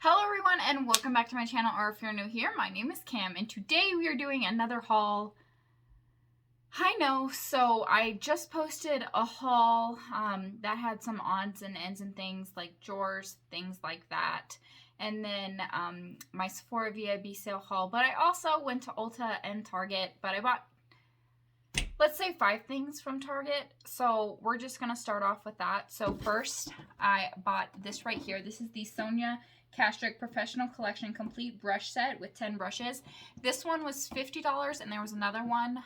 Hello everyone and welcome back to my channel, or if you're new here, my name is Cam and today we are doing another haul. I know, so I just posted a haul that had some odds and ends and things like drawers, things like that. And then my Sephora VIB sale haul, but I also went to Ulta and Target, but I bought, let's say, 5 things from Target. So we're just going to start off with that. So first, I bought this right here. This is the Sonia Castrick Professional Collection Complete Brush Set with 10 brushes. This one was $50 and there was another one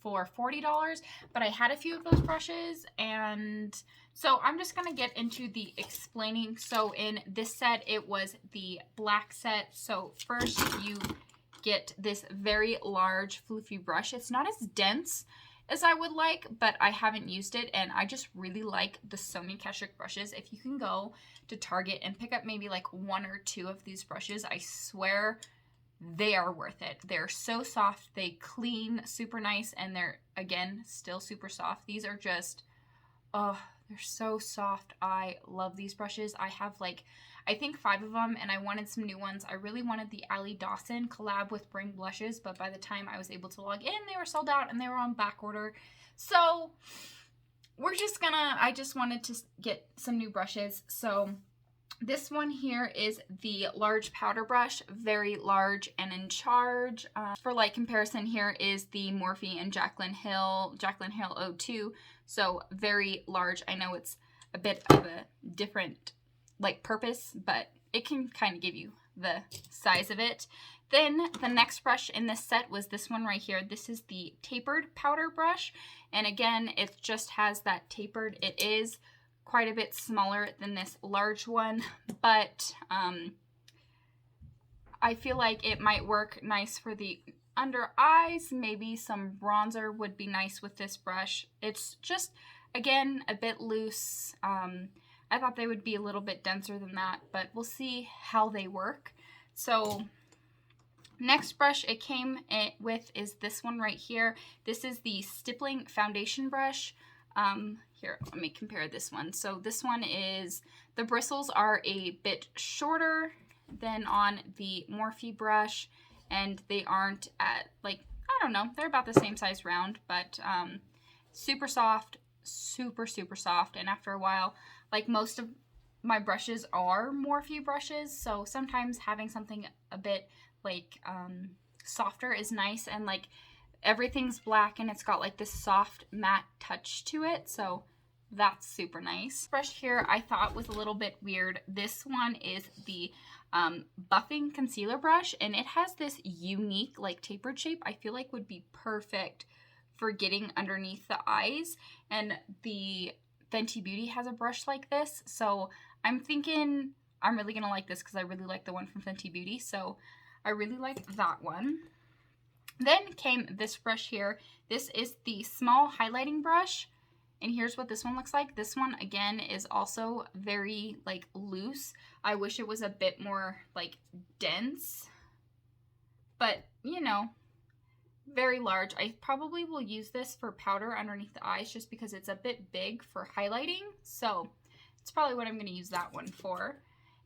for $40, but I had a few of those brushes, and so I'm just gonna get into the explaining. So in this set, it was the black set. So first you get this very large floofy brush. It's not as dense as I would like, but I haven't used it, and I just really like the Sonia Castrick brushes. If you can go to Target and pick up maybe like 1 or 2 of these brushes, I swear they are worth it. They're so soft, they clean super nice, and they're, again, still super soft. These are just, oh, they're so soft. I love these brushes. I have like, I think 5 of them, and I wanted some new ones. I really wanted the Allie Dawson collab with Bring Blushes, but by the time I was able to log in, they were sold out and they were on back order. So we're just gonna, I just wanted to get some new brushes. So this one here is the large powder brush, very large and in charge. For light comparison, here is the Morphe and Jaclyn Hill 02. So very large. I know it's a bit of a different like purpose, but it can kind of give you the size of it. Then the next brush in this set was this one right here. This is the tapered powder brush. And again, it just has that tapered. It is quite a bit smaller than this large one, but I feel like it might work nice for the under eyes. Maybe some bronzer would be nice with this brush. It's just, again, a bit loose. I thought they would be a little bit denser than that, but we'll see how they work. So next brush it came with is this one right here. This is the Stippling Foundation Brush. Here, let me compare this one. So this one is, the bristles are a bit shorter than on the Morphe brush, and they aren't at, like, I don't know, they're about the same size round, but super soft, super soft. And after a while, like most of my brushes are Morphe brushes, so sometimes having something a bit like softer is nice, and like everything's black and it's got like this soft matte touch to it, so that's super nice. Brush here I thought was a little bit weird. This one is the buffing concealer brush, and it has this unique like tapered shape. I feel like would be perfect for getting underneath the eyes, and the Fenty Beauty has a brush like this, so I'm thinking I'm really gonna like this because I really like the one from Fenty Beauty, so I really like that one. Then came this brush here. This is the small highlighting brush, and here's what this one looks like. This one, again, is also very, like, loose. I wish it was a bit more, like, dense, but, you know, very large. I probably will use this for powder underneath the eyes just because it's a bit big for highlighting, so it's probably what I'm going to use that one for.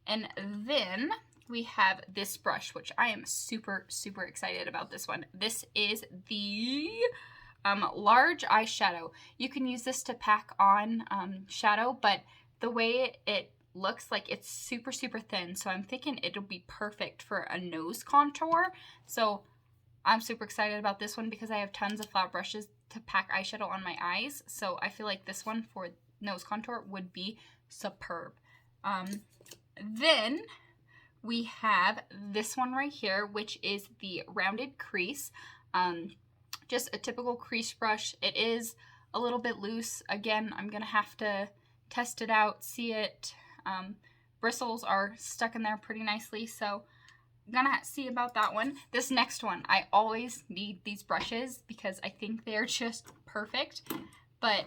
And then we have this brush, which I am super excited about this one. This is the large eyeshadow. You can use this to pack on shadow, but the way it looks, like, it's super thin, so I'm thinking it'll be perfect for a nose contour. So I'm super excited about this one because I have tons of flat brushes to pack eyeshadow on my eyes, so I feel like this one for nose contour would be superb. Then we have this one right here, which is the rounded crease. Just a typical crease brush. It is a little bit loose. Again, I'm gonna have to test it out, see it. Bristles are stuck in there pretty nicely, so I'm gonna see about that one. This next one, I always need these brushes because I think they're just perfect. But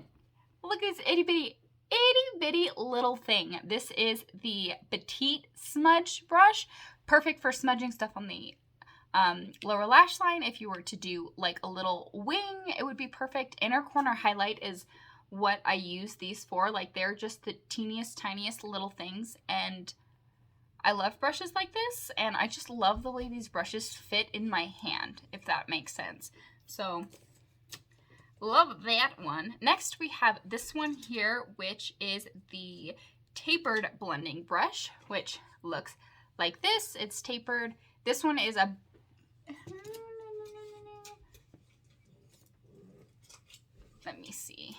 look at this itty bitty little thing. This is the Petite Smudge brush, perfect for smudging stuff on the lower lash line. If you were to do like a little wing, it would be perfect. Inner corner highlight is what I use these for. Like, they're just the teeniest, tiniest little things, and I love brushes like this, and I just love the way these brushes fit in my hand, if that makes sense. So love that one. Next we have this one here, which is the tapered blending brush, which looks like this. It's tapered. This one is a let me see.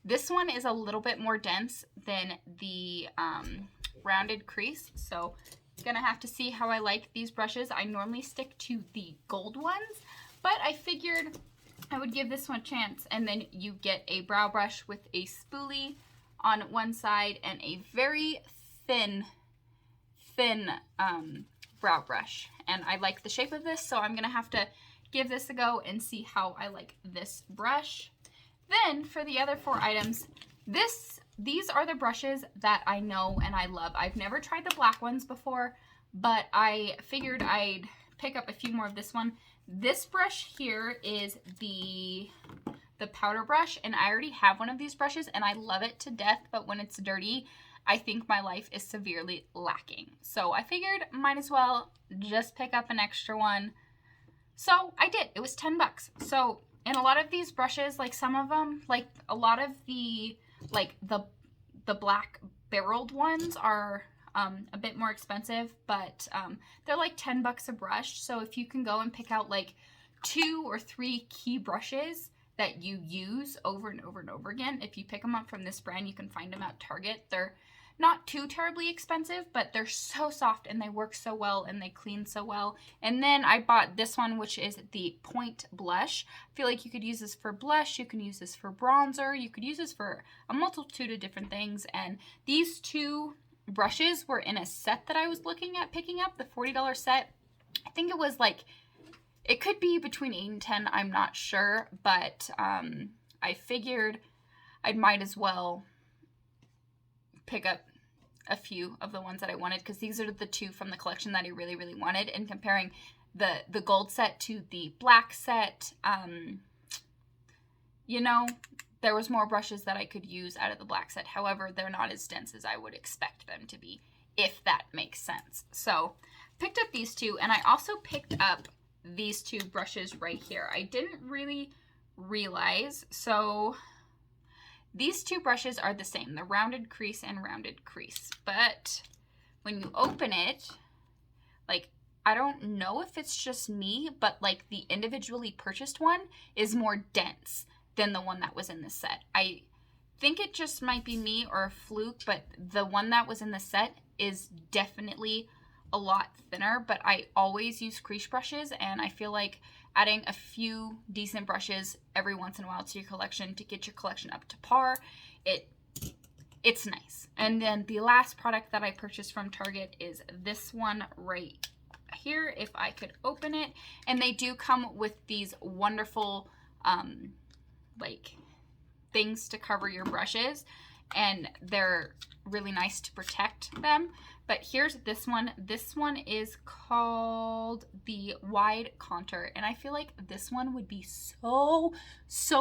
This one is a little bit more dense than the rounded crease, so gonna have to see how I like these brushes. I normally stick to the gold ones, but I figured I would give this one a chance. And then you get a brow brush with a spoolie on one side and a very thin brow brush. And I like the shape of this, so I'm gonna have to give this a go and see how I like this brush. Then for the other 4 items, these are the brushes that I know and I love. I've never tried the black ones before, but I figured I'd pick up a few more of this one. This brush here is the powder brush, and I already have one of these brushes and I love it to death, but when it's dirty, I think my life is severely lacking. So I figured might as well just pick up an extra one. So I did. It was 10 bucks. So, and a lot of these brushes, like some of them, like a lot of the, like the black barreled ones are a bit more expensive, but they're like 10 bucks a brush. So if you can go and pick out like 2 or 3 key brushes that you use over and over and over again, if you pick them up from this brand, you can find them at Target. They're not too terribly expensive, but they're so soft and they work so well and they clean so well. And then I bought this one, which is the Point Blush. I feel like you could use this for blush, you can use this for bronzer, you could use this for a multitude of different things. And these 2 brushes were in a set that I was looking at picking up, the $40 set. I think it was like, it could be between 8 and 10, I'm not sure, but I figured I might as well pick up a few of the ones that I wanted, because these are the 2 from the collection that I really, really wanted. And comparing the gold set to the black set, you know, there was more brushes that I could use out of the black set. However, they're not as dense as I would expect them to be, if that makes sense. So picked up these 2, and I also picked up these 2 brushes right here. I didn't really realize, so these 2 brushes are the same, the rounded crease and rounded crease, but when you open it, like, I don't know if it's just me, but like the individually purchased one is more dense than the one that was in the set. I think it just might be me or a fluke, but the one that was in the set is definitely a lot thinner. But I always use crease brushes, and I feel like adding a few decent brushes every once in a while to your collection to get your collection up to par, it's nice. And then the last product that I purchased from Target is this one right here, if I could open it. And they do come with these wonderful like things to cover your brushes, and they're really nice to protect them. But here's this one. This one is called the Wide Contour, and I feel like this one would be so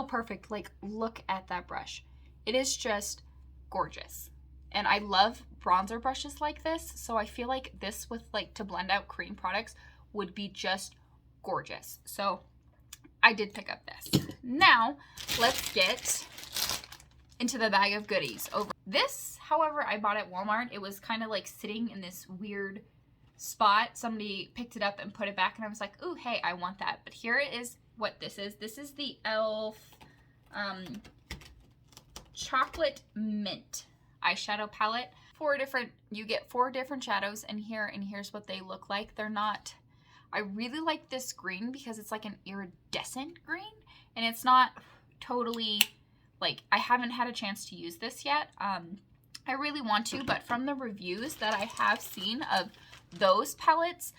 perfect. Like, look at that brush. It is just gorgeous. And I love bronzer brushes like this, so I feel like this with like to blend out cream products would be just gorgeous. So I did pick up this. Now let's get into the bag of goodies. Over this, however, I bought at Walmart. It was kind of like sitting in this weird spot. Somebody picked it up and put it back, and I was like, ooh, hey, I want that. But here is what this is. This is the e.l.f. Chocolate Mint eyeshadow palette. You get 4 different shadows in here, and here's what they look like. They're not, I really like this green because it's like an iridescent green, and it's not totally like, I haven't had a chance to use this yet. I really want to, but from the reviews that I have seen of those palettes,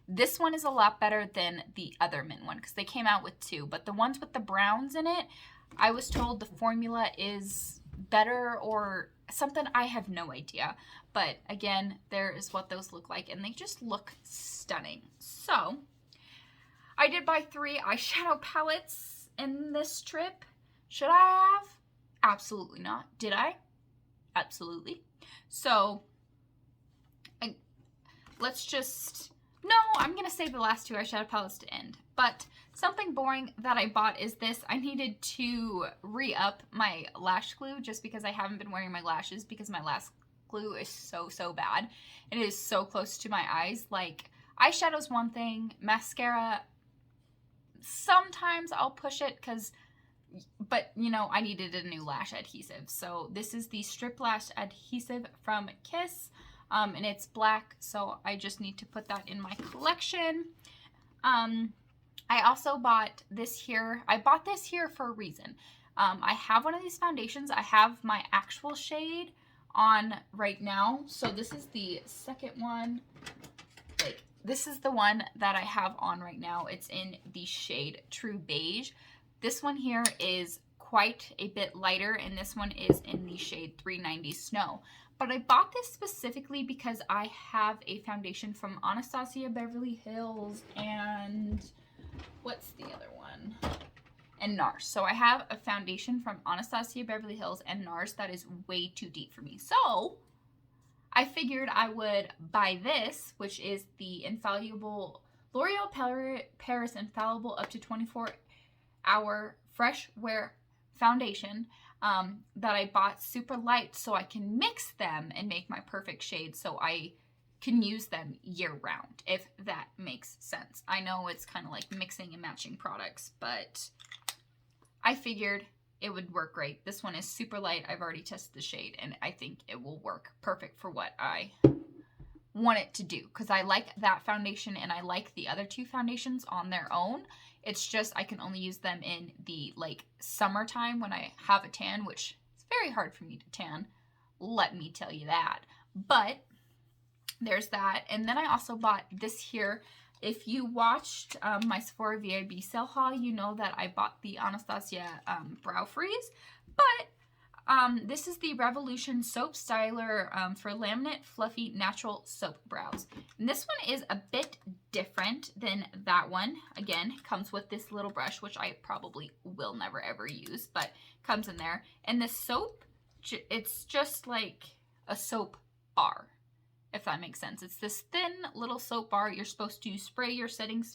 this one is a lot better than the other mint one, because they came out with 2, but the ones with the browns in it, I was told the formula is better or something. I have no idea, but again, there is what those look like, and they just look stunning. So I did buy 3 eyeshadow palettes in this trip. Should I have? Absolutely not. Did I? Absolutely. So let's just, no, I'm going to save the last two eyeshadow palettes to end. But something boring that I bought is this. I needed to re-up my lash glue just because I haven't been wearing my lashes because my lash glue is so bad. And it is so close to my eyes. Like, eyeshadow's one thing. Mascara, sometimes I'll push it but you know, I needed a new lash adhesive. So this is the Strip Lash Adhesive from Kiss. And it's black, so I just need to put that in my collection. I also bought this here. I bought this here for a reason. I have one of these foundations. I have my actual shade on right now. So this is the second one. Like, this is the one that I have on right now. It's in the shade True Beige. This one here is quite a bit lighter, and this one is in the shade 390 Snow. But I bought this specifically because I have a foundation from Anastasia Beverly Hills and what's the other one? And NARS. So I have a foundation from Anastasia Beverly Hills and NARS that is way too deep for me. So I figured I would buy this, which is the Infallible L'Oreal Paris Infallible up to 24-hour fresh wear foundation that I bought super light so I can mix them and make my perfect shade so I can use them year round, if that makes sense. I know it's kind of like mixing and matching products, but I figured it would work great. This one is super light. I've already tested the shade and I think it will work perfect for what I want it to do, because I like that foundation and I like the other two foundations on their own. It's just I can only use them in the like summertime when I have a tan, which is very hard for me to tan, let me tell you that. But there's that. And then I also bought this here. If you watched my Sephora VIB sale haul, you know that I bought the Anastasia Brow Freeze. But this is the Revolution Soap Styler for Laminate Fluffy Natural Soap Brows. And this one is a bit different than that one. Again, comes with this little brush, which I probably will never ever use, but comes in there. And the soap, it's just like a soap bar, if that makes sense. It's this thin little soap bar. You're supposed to spray your setting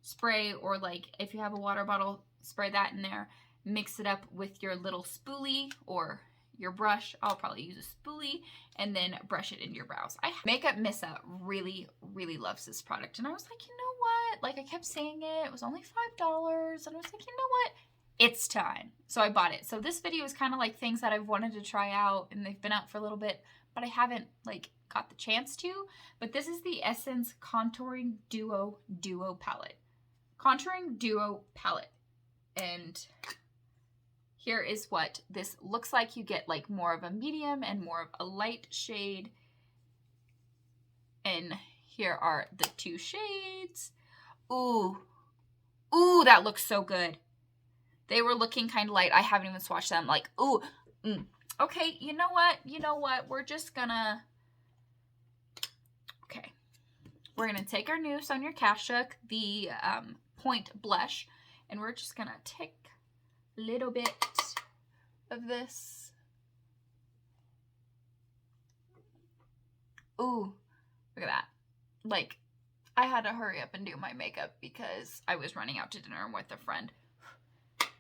spray, or like if you have a water bottle, spray that in there. Mix it up with your little spoolie or your brush. I'll probably use a spoolie, and then brush it into your brows. Makeup Missa really loves this product, and I was like, you know what? Like, I kept saying it was only $5, and I was like, you know what? It's time. So I bought it. So this video is kind of like things that I've wanted to try out, and they've been out for a little bit, but I haven't like got the chance to. But this is the Essence Contouring Duo palette. Contouring Duo palette. And here is what this looks like. You get like more of a medium and more of a light shade. And here are the two shades. Ooh, that looks so good. They were looking kind of light. I haven't even swatched them. Like, ooh, okay, you know what? We're just gonna, okay. We're gonna take our new Sonia Kashuk, the Point Blush, and we're just gonna take a little bit of this. Ooh, look at that. Like, I had to hurry up and do my makeup because I was running out to dinner with a friend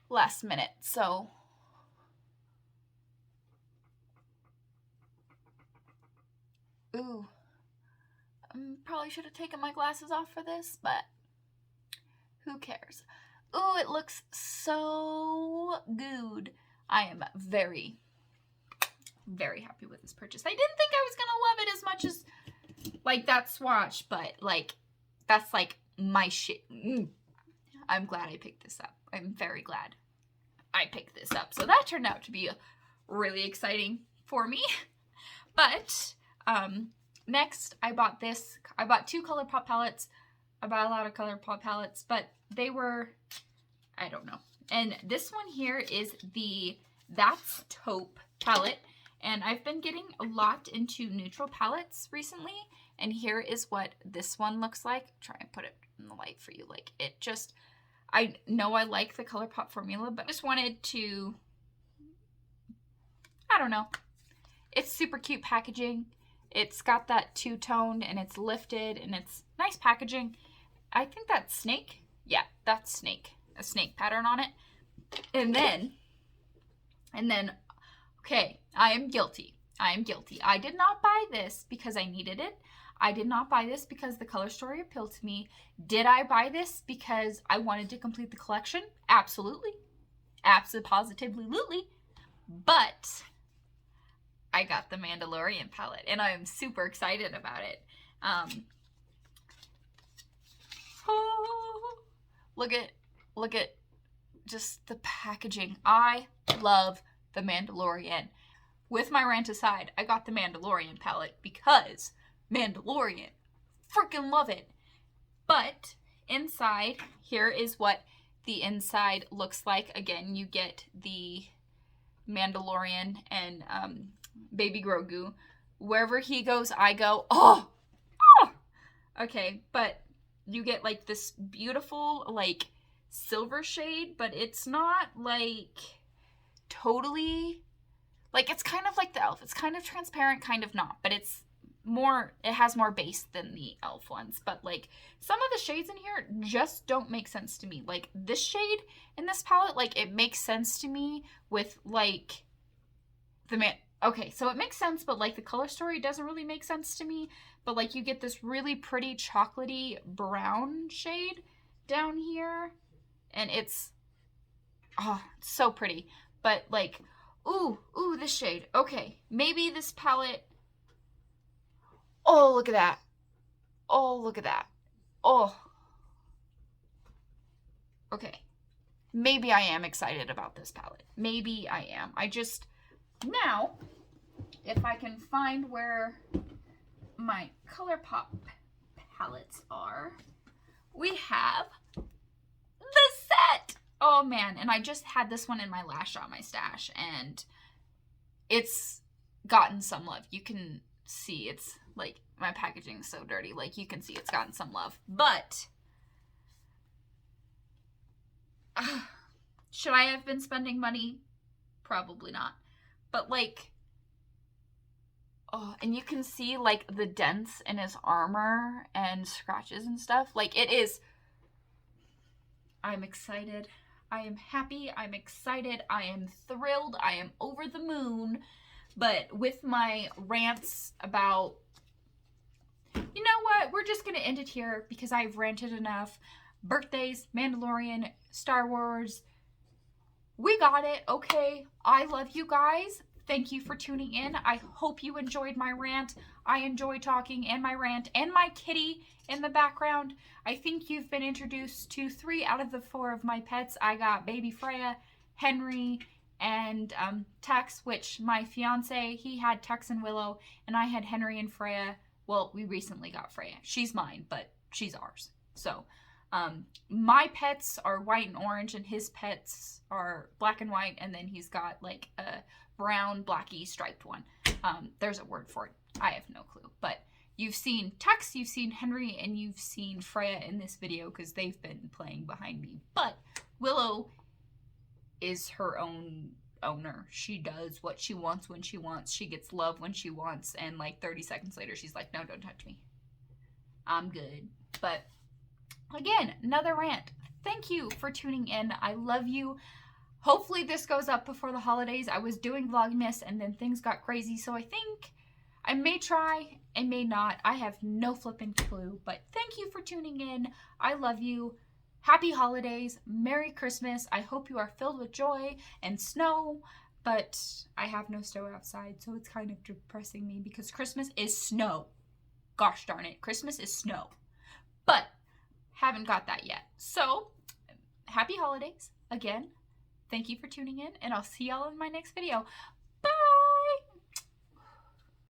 last minute, so. Ooh, probably should have taken my glasses off for this, but who cares? Ooh, it looks so good. I am very happy with this purchase. I didn't think I was gonna love it as much as like that swatch, but like that's like my shit. I'm glad I picked this up. I'm very glad I picked this up. So that turned out to be really exciting for me. But next I bought this. I bought two ColourPop palettes. I bought a lot of ColourPop palettes, but they were, I don't know. And this one here is the That's Taupe palette. And I've been getting a lot into neutral palettes recently. And here is what this one looks like. Try and put it in the light for you. Like, it just, I know I like the ColourPop formula, but I just wanted to, I don't know. It's super cute packaging. It's got that two-tone and it's lifted and it's nice packaging. I think that's snake. Yeah, that's snake. A snake pattern on it. And then, okay, I am guilty. I am guilty. I did not buy this because I needed it. I did not buy this because the color story appealed to me. Did I buy this because I wanted to complete the collection? Absolutely. Absolutely. But I got the Mandalorian palette and I am super excited about it. Oh, look at just the packaging. I love the Mandalorian. With my rant aside, I got the Mandalorian palette because Mandalorian. Freaking love it. But inside, here is what the inside looks like. Again, you get the Mandalorian and Baby Grogu. Wherever he goes, I go. Oh! Okay, but you get like this beautiful like silver shade, but it's not like totally like, it's kind of like the elf. It's kind of transparent, kind of not, but it's more, it has more base than the elf ones. But like some of the shades in here just don't make sense to me. Like this shade in this palette, like it makes sense to me with like okay, so it makes sense, but like the color story doesn't really make sense to me. But like you get this really pretty chocolatey brown shade down here, and it's so pretty. But like, ooh, this shade. Okay, maybe this palette. Oh, look at that. Oh, look at that. Oh. Okay. Maybe I am excited about this palette. Maybe I am. Now, if I can find where my ColourPop palettes are, we have the set. Oh man, and I just had this one in my Lash On My stash, and it's gotten some love. You can see it's like my packaging is so dirty. Like you can see it's gotten some love. But should I have been spending money? Probably not. But like, oh, and you can see like the dents in his armor and scratches and stuff. Like it is. I'm excited. I am happy. I'm excited. I am thrilled. I am over the moon. But with my rants about, you know what? We're just going to end it here because I've ranted enough. Birthdays, Mandalorian, Star Wars. We got it. Okay. I love you guys. Thank you for tuning in. I hope you enjoyed my rant. I enjoy talking and my rant and my kitty in the background. I think you've been introduced to 3 out of the 4 of my pets. I got baby Freya, Henry, and Tex, which my fiance, he had Tex and Willow, and I had Henry and Freya. Well, we recently got Freya. She's mine, but she's ours. So my pets are white and orange, and his pets are black and white, and then he's got like a brown, blacky, striped one. There's a word for it. I have no clue. But you've seen Tex, you've seen Henry, and you've seen Freya in this video because they've been playing behind me. But Willow is her own owner. She does what she wants when she wants. She gets love when she wants. And like 30 seconds later, she's like, no, don't touch me. I'm good. But again, another rant. Thank you for tuning in. I love you. Hopefully this goes up before the holidays. I was doing Vlogmas and then things got crazy. So I think I may try, I may not. I have no flipping clue. But thank you for tuning in. I love you. Happy holidays. Merry Christmas. I hope you are filled with joy and snow. But I have no snow outside. So it's kind of depressing me because Christmas is snow. Gosh darn it. Christmas is snow. But haven't got that yet. So happy holidays again. Thank you for tuning in, and I'll see y'all in my next video.